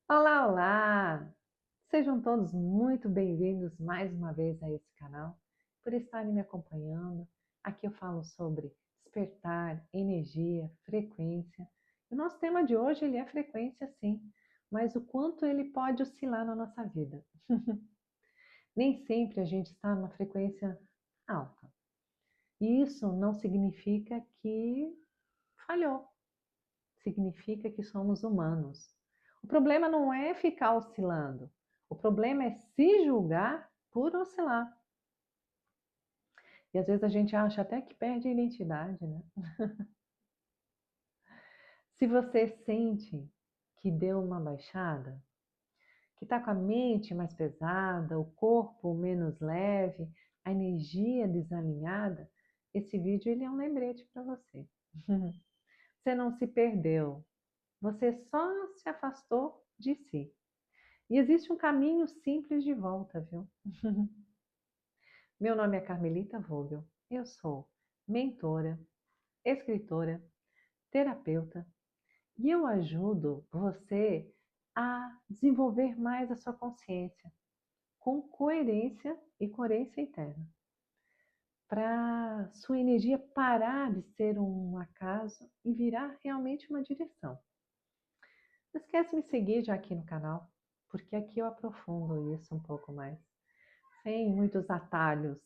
Olá, olá! Sejam todos muito bem-vindos mais uma vez a esse canal, por estarem me acompanhando. Aqui eu falo sobre despertar, energia, frequência. O nosso tema de hoje ele é frequência, sim, mas o quanto ele pode oscilar na nossa vida. Nem sempre a gente está numa frequência alta. E isso não significa que falhou, significa que somos humanos. O problema não é ficar oscilando, o problema é se julgar por oscilar. E às vezes a gente acha até que perde a identidade, né? Se você sente que deu uma baixada, que está com a mente mais pesada, o corpo menos leve, a energia desalinhada, esse vídeo ele é um lembrete para você. Você não se perdeu, você só se afastou de si. E existe um caminho simples de volta, viu? Meu nome é Carmelita Vogel, eu sou mentora, escritora, terapeuta e eu ajudo você a desenvolver mais a sua consciência com coerência interna, para sua energia parar de ser um acaso e virar realmente uma direção. Não esquece de me seguir já aqui no canal, porque aqui eu aprofundo isso um pouco mais, sem muitos atalhos.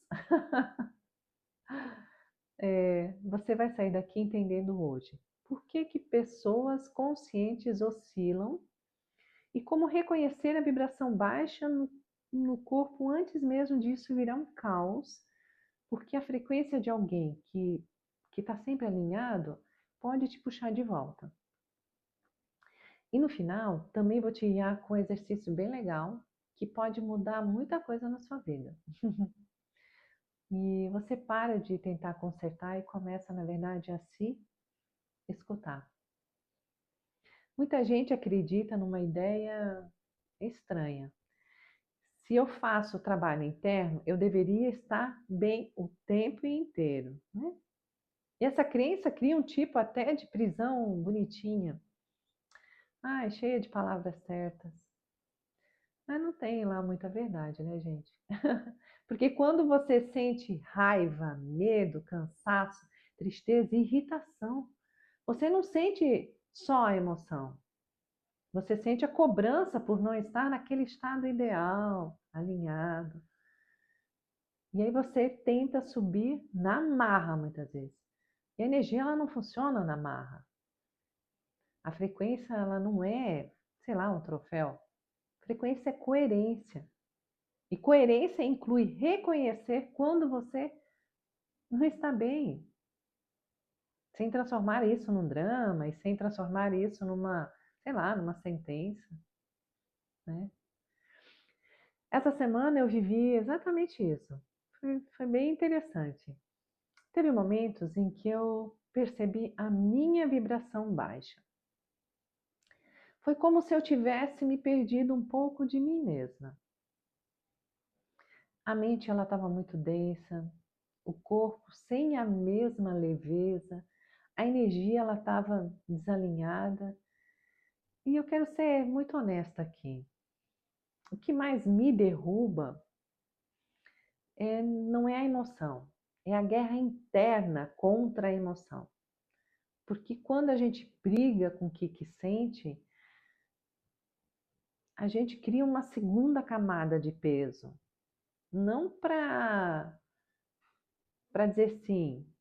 Você vai sair daqui entendendo hoje por que pessoas conscientes oscilam e como reconhecer a vibração baixa no corpo antes mesmo disso virar um caos, porque a frequência de alguém que está sempre alinhado pode te puxar de volta. E no final, também vou te guiar com um exercício bem legal que pode mudar muita coisa na sua vida. E você para de tentar consertar e começa, na verdade, a se escutar. Muita gente acredita numa ideia estranha. Se eu faço o trabalho interno, eu deveria estar bem o tempo inteiro, né? E essa crença cria um tipo até de prisão bonitinha. Cheia de palavras certas. Mas não tem lá muita verdade, né, gente? Porque quando você sente raiva, medo, cansaço, tristeza, irritação, você não sente só a emoção. Você sente a cobrança por não estar naquele estado ideal, alinhado. E aí você tenta subir na marra muitas vezes. E a energia ela não funciona na marra. A frequência ela não é, sei lá, um troféu. Frequência é coerência. E coerência inclui reconhecer quando você não está bem, sem transformar isso num drama e sem transformar isso numa, sei lá, numa sentença, né? Essa semana eu vivi exatamente isso. Foi bem interessante. Teve momentos em que eu percebi a minha vibração baixa. Foi como se eu tivesse me perdido um pouco de mim mesma. A mente ela estava muito densa, o corpo sem a mesma leveza, a energia ela estava desalinhada. E eu quero ser muito honesta aqui. O que mais me derruba não é a emoção, é a guerra interna contra a emoção. Porque quando a gente briga com o que sente, a gente cria uma segunda camada de peso. Não para dizer sim,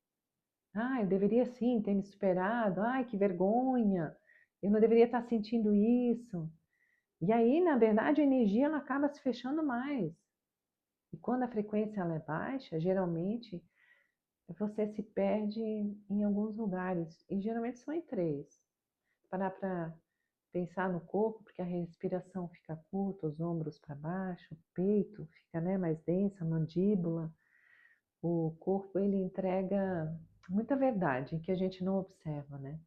eu deveria sim ter me superado, que vergonha, eu não deveria estar sentindo isso. E aí, na verdade, a energia ela acaba se fechando mais. E quando a frequência ela é baixa, geralmente você se perde em alguns lugares, e geralmente são em três. Parar para pensar no corpo, porque a respiração fica curta, os ombros para baixo, o peito fica, né, mais denso, a mandíbula. O corpo ele entrega muita verdade que a gente não observa, né?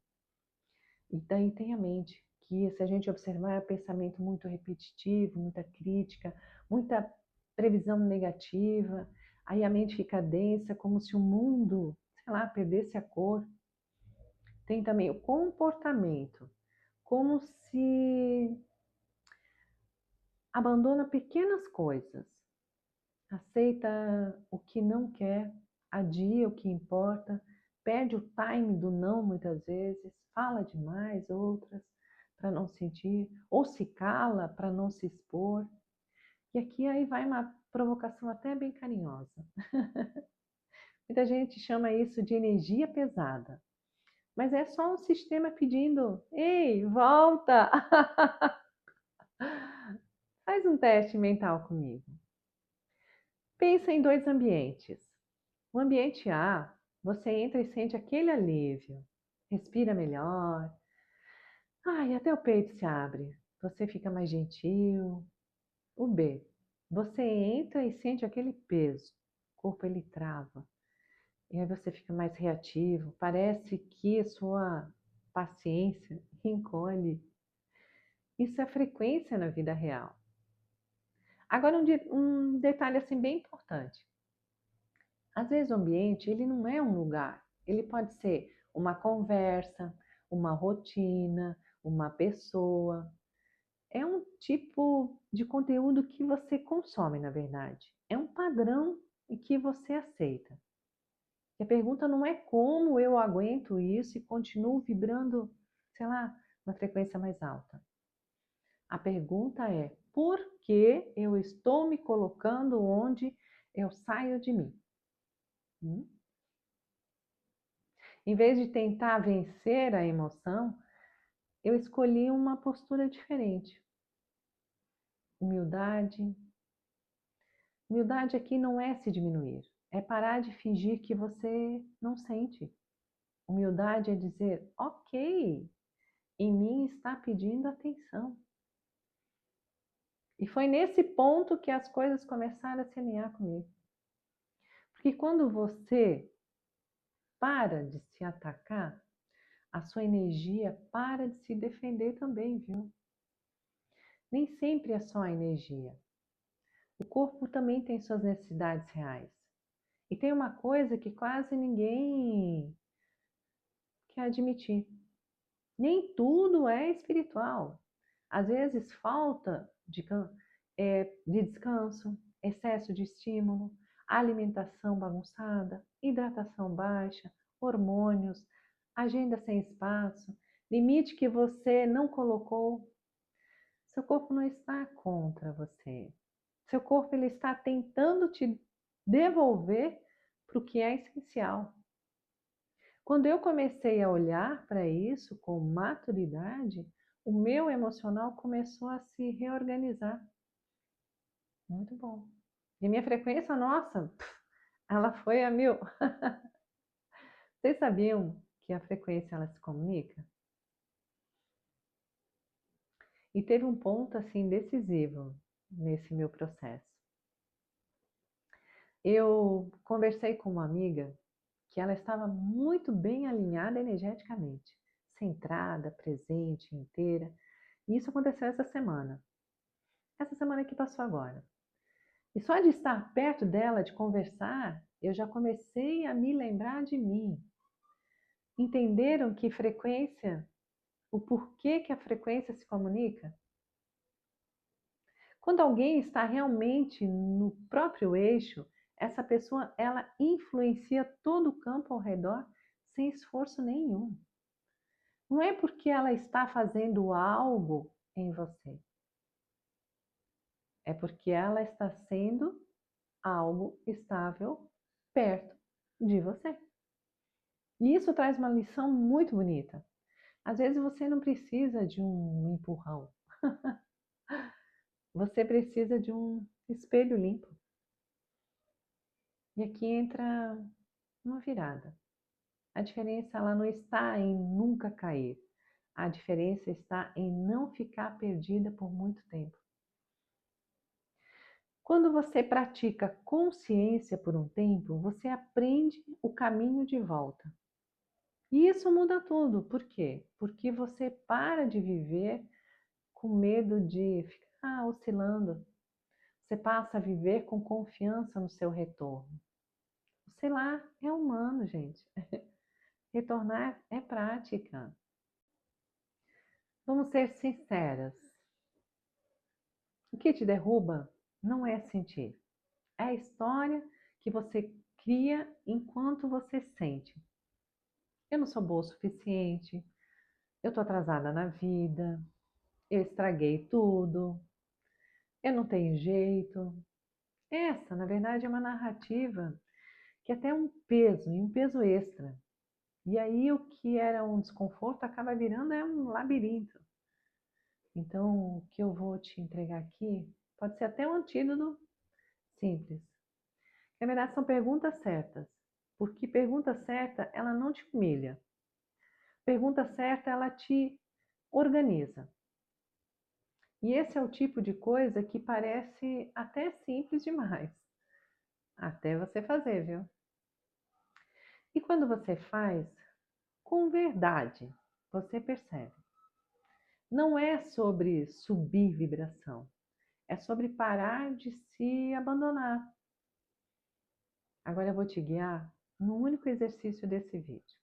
E daí tem a mente, que se a gente observar é pensamento muito repetitivo, muita crítica, muita previsão negativa, aí a mente fica densa, como se o mundo, sei lá, perdesse a cor. Tem também o comportamento, como se Abandona pequenas coisas. Aceita o que não quer, adia o que importa, perde o time do não muitas vezes, fala demais outras para não sentir, ou se cala para não se expor. E aqui aí vai uma provocação até bem carinhosa. Muita gente chama isso de energia pesada, mas é só um sistema pedindo: ei, volta! Faz um teste mental comigo. Pensa em dois ambientes. O ambiente A, você entra e sente aquele alívio, respira melhor, ai, até o peito se abre, você fica mais gentil. O B, você entra e sente aquele peso, o corpo ele trava, e aí você fica mais reativo, parece que a sua paciência encolhe. Isso é frequência na vida real. Agora um detalhe assim bem importante. Às vezes o ambiente, ele não é um lugar, ele pode ser uma conversa, uma rotina, uma pessoa. É um tipo de conteúdo que você consome, na verdade. É um padrão que você aceita. E a pergunta não é como eu aguento isso e continuo vibrando, sei lá, uma frequência mais alta. A pergunta é por que eu estou me colocando onde eu saio de mim? Em vez de tentar vencer a emoção, eu escolhi uma postura diferente. Humildade. Humildade aqui não é se diminuir, é parar de fingir que você não sente. Humildade é dizer, ok, em mim está pedindo atenção. E foi nesse ponto que as coisas começaram a se alinhar comigo. Porque quando você para de se atacar, a sua energia para de se defender também, viu? Nem sempre é só a energia. O corpo também tem suas necessidades reais. E tem uma coisa que quase ninguém quer admitir. Nem tudo é espiritual. Às vezes falta de descanso, excesso de estímulo, alimentação bagunçada, hidratação baixa, hormônios, agenda sem espaço, limite que você não colocou. Seu corpo não está contra você. Seu corpo ele está tentando te devolver para o que é essencial. Quando eu comecei a olhar para isso com maturidade, o meu emocional começou a se reorganizar. Muito bom. E minha frequência, nossa, ela foi a 1000. Vocês sabiam que a frequência ela se comunica? E teve um ponto assim decisivo nesse meu processo. Eu conversei com uma amiga que ela estava muito bem alinhada energeticamente, centrada, presente, inteira. E isso aconteceu essa semana que passou agora. E só de estar perto dela, de conversar, eu já comecei a me lembrar de mim. Entenderam que frequência, o porquê que a frequência se comunica? Quando alguém está realmente no próprio eixo, essa pessoa ela influencia todo o campo ao redor sem esforço nenhum. Não é porque ela está fazendo algo em você. É porque ela está sendo algo estável perto de você. E isso traz uma lição muito bonita. Às vezes você não precisa de um empurrão. Você precisa de um espelho limpo. E aqui entra uma virada. A diferença ela não está em nunca cair. A diferença está em não ficar perdida por muito tempo. Quando você pratica consciência por um tempo, você aprende o caminho de volta. E isso muda tudo. Por quê? Porque você para de viver com medo de ficar oscilando. Você passa a viver com confiança no seu retorno. Sei lá, é humano, gente. Retornar é prática. Vamos ser sinceras. O que te derruba não é sentir. É a história que você cria enquanto você sente. Eu não sou boa o suficiente, eu estou atrasada na vida, eu estraguei tudo, eu não tenho jeito. Essa, na verdade, é uma narrativa que até é um peso, e um peso extra. E aí o que era um desconforto acaba virando um labirinto. Então, o que eu vou te entregar aqui pode ser até um antídoto simples. Na verdade, são perguntas certas. Porque pergunta certa, ela não te humilha. Pergunta certa, ela te organiza. E esse é o tipo de coisa que parece até simples demais. Até você fazer, viu? E quando você faz, com verdade, você percebe. Não é sobre subir vibração. É sobre parar de se abandonar. Agora eu vou te guiar no único exercício desse vídeo.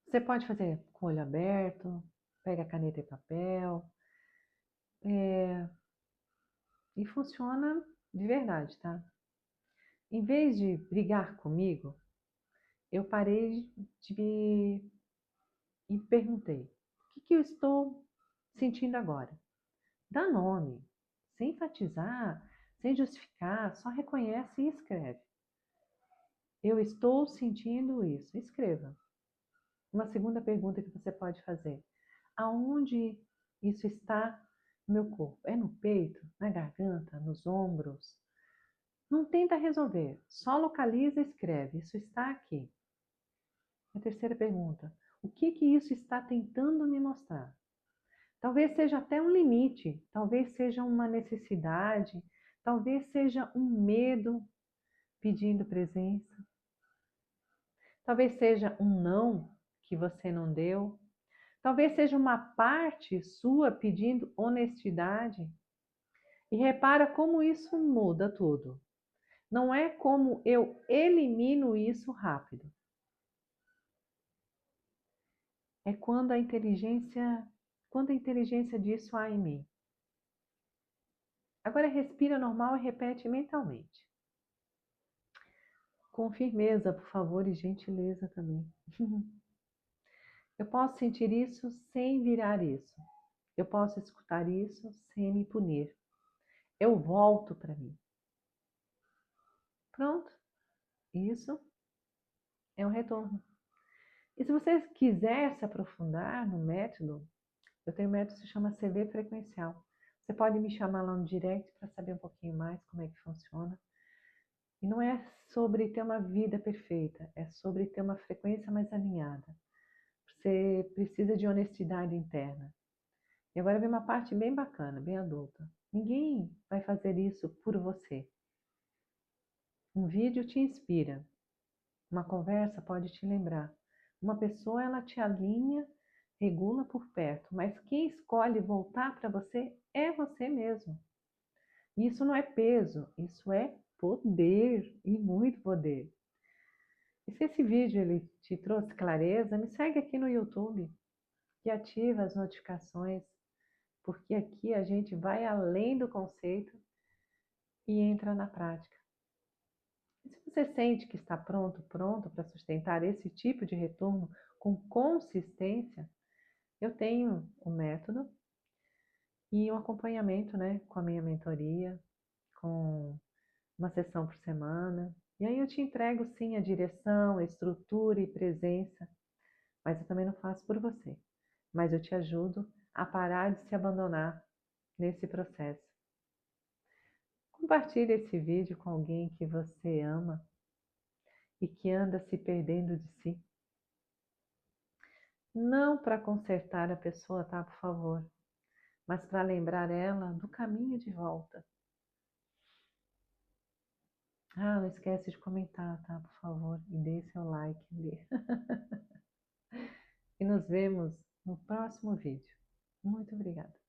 Você pode fazer com o olho aberto, pega caneta e papel, e funciona de verdade, tá? Em vez de brigar comigo, eu parei e perguntei: o que eu estou sentindo agora? Dá nome, sem enfatizar, sem justificar, só reconhece e escreve. Eu estou sentindo isso. Escreva. Uma segunda pergunta que você pode fazer: aonde isso está no meu corpo? É no peito, na garganta, nos ombros? Não tenta resolver, só localiza e escreve. Isso está aqui. A terceira pergunta: o que isso está tentando me mostrar? Talvez seja até um limite, talvez seja uma necessidade, talvez seja um medo pedindo presença, talvez seja um não que você não deu, talvez seja uma parte sua pedindo honestidade. E repara como isso muda tudo. Não é como eu elimino isso rápido. É quando a inteligência disso há em mim. Agora respira normal e repete mentalmente. Com firmeza, por favor, e gentileza também. Eu posso sentir isso sem virar isso. Eu posso escutar isso sem me punir. Eu volto para mim. Pronto. Isso é um retorno. E se você quiser se aprofundar no método, eu tenho um método que se chama CV frequencial. Você pode me chamar lá no direct para saber um pouquinho mais como é que funciona. E não é sobre ter uma vida perfeita, é sobre ter uma frequência mais alinhada. Você precisa de honestidade interna. E agora vem uma parte bem bacana, bem adulta. Ninguém vai fazer isso por você. Um vídeo te inspira. Uma conversa pode te lembrar. Uma pessoa, ela te alinha, regula por perto. Mas quem escolhe voltar para você é você mesmo. E isso não é peso, isso é poder, e muito poder. E se esse vídeo ele te trouxe clareza, me segue aqui no YouTube e ativa as notificações, porque aqui a gente vai além do conceito e entra na prática. E se você sente que está pronto para sustentar esse tipo de retorno com consistência, eu tenho um método e um acompanhamento, né, com a minha mentoria, com uma sessão por semana. E aí eu te entrego sim a direção, a estrutura e presença, mas eu também não faço por você. Mas eu te ajudo a parar de se abandonar nesse processo. Compartilhe esse vídeo com alguém que você ama e que anda se perdendo de si. Não para consertar a pessoa, tá? Por favor. Mas para lembrar ela do caminho de volta. Ah, não esquece de comentar, tá? Por favor. E dê seu like ali. E nos vemos no próximo vídeo. Muito obrigada.